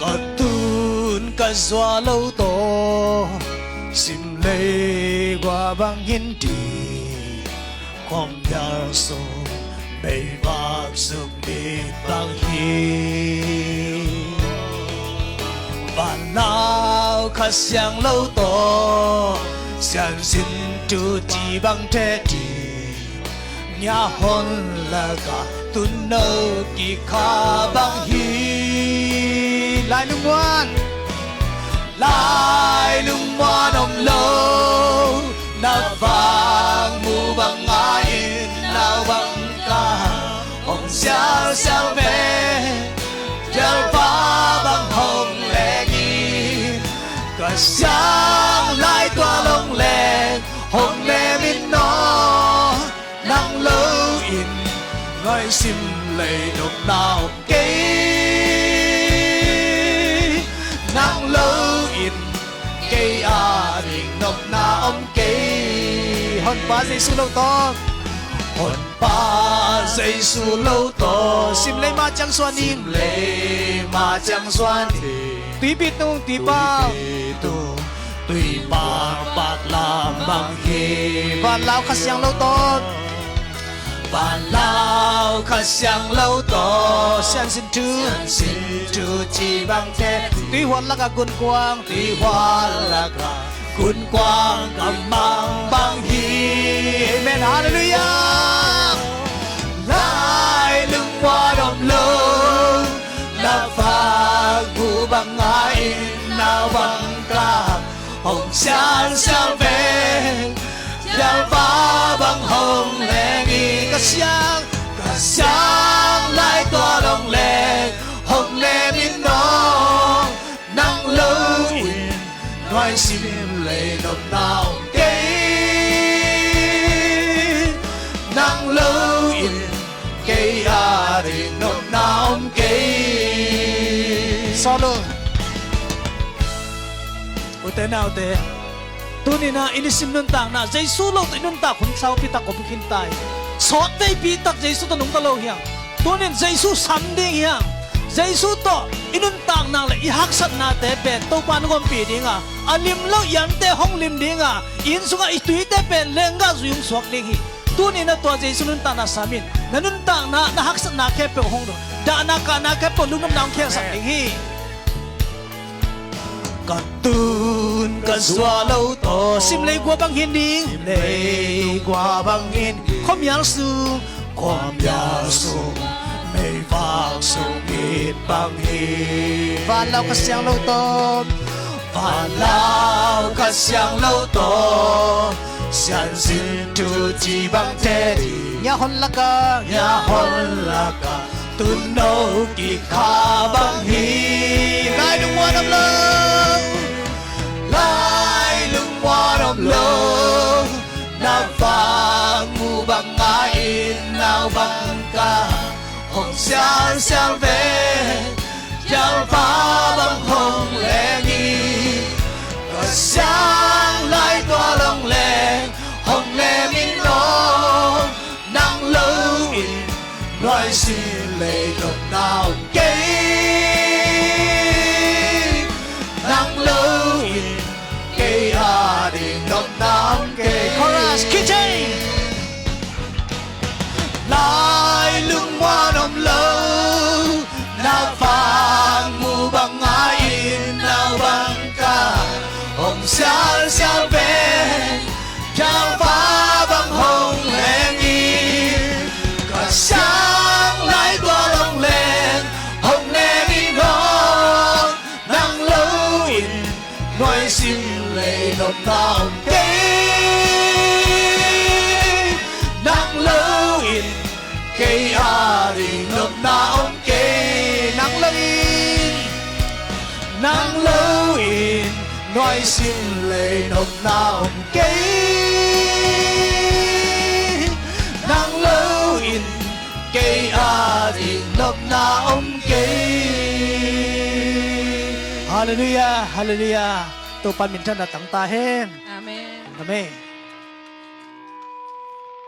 có tuôn cả gió lâu to sim lê qua băng hiên trì không nhớ số bầy vạc sụp đi băng hiên và nào khát sang lâu to sang xin chú chỉ băng thế trì nhà hôn là cả tuôn nâu kỳ khá băng hiên lại lung ngoan ông lâu na vàng mù bằng ai nào bằng cả hồng sao về giờ phá bằng hồng lệ nghi cả sáng lại toa lông lệ hồng lệ min nó nắng lâu in ngồi sim lệ độc nào cây nắng lâu in cây à đình độc na ông cây hồn ba Giêsu lâu to hồn ba Giêsu lâu to sim lệ mà chẳng xoan in tuy biết nung tuy bao tuy bạc làm bằng hi và lao khát sang lâu to và lao khát sang lâu to sang xin chú chỉ bằng thế tuy hoa là cả quân quang cầm mang bằng hi amen hallelujah lại lưng hoa đồng lâu là phá vụ bằng ai nào bằng cả hồng sáng về giao phá bằng hồng lệ nghi cả sáng lại tỏa đồng lệ hồng lệ min nó nắng lâu in nói sim lệ độc nào cây nắng lâu in cây à đình độc nào cây solo ute na ute tuni na inisim nun tang na Giêsu lo tai nun ta khun sau pi ta ko bikin tai sot dei pi tak Giêsu ta nung ta lo hiang tunin Giêsu sam ding hiang Giêsu to inun tang nang le i hak sat na te pen to pan gom pi dinga alim lo yan te hong lim dinga in sunga i tui te pen lenga zuyung suak ding hi tunin na to Giêsu nun ta na samin nanun tang na hak sat na ke pe hong do da na ka na ke po lunam nang khe sak ding hi cả tuôn cả gió lâu to sim lê qua băng hiên đi không nhang sung mây vàng sung ít băng hiên và lao cả sang lâu to san xin chú chỉ băng thế nhà hôn là cả tuôn nâu kỳ khá băng hiên lại đừng qua năm lâu na vàng mù bằng ai nào bằng cả hồng sáng về giao phá bằng hồng lệ nghi cả sáng lại tỏa lòng lệ hồng lệ min nó nắng lâu in nói xin lệ độc nào cây nắng lâu in cây à đình độc nam cây chorus kitchen lại lưng hoa đồng lâu na vàng mù bằng ai nào bằng cả hồng sáng về giao phá bằng hồng lệ nghi cả sáng lại tỏa lòng lệ hồng lệ nghi đó nắng lâu in nói xin lệ độc nào cây nắng lâu in cây à đình độc nào cây nắng lâu in nói xin lệ độc nào cây nắng lâu in cây à đình độc nào cây hallelujah hallelujah to pan min than na tang ta hen Amen. amen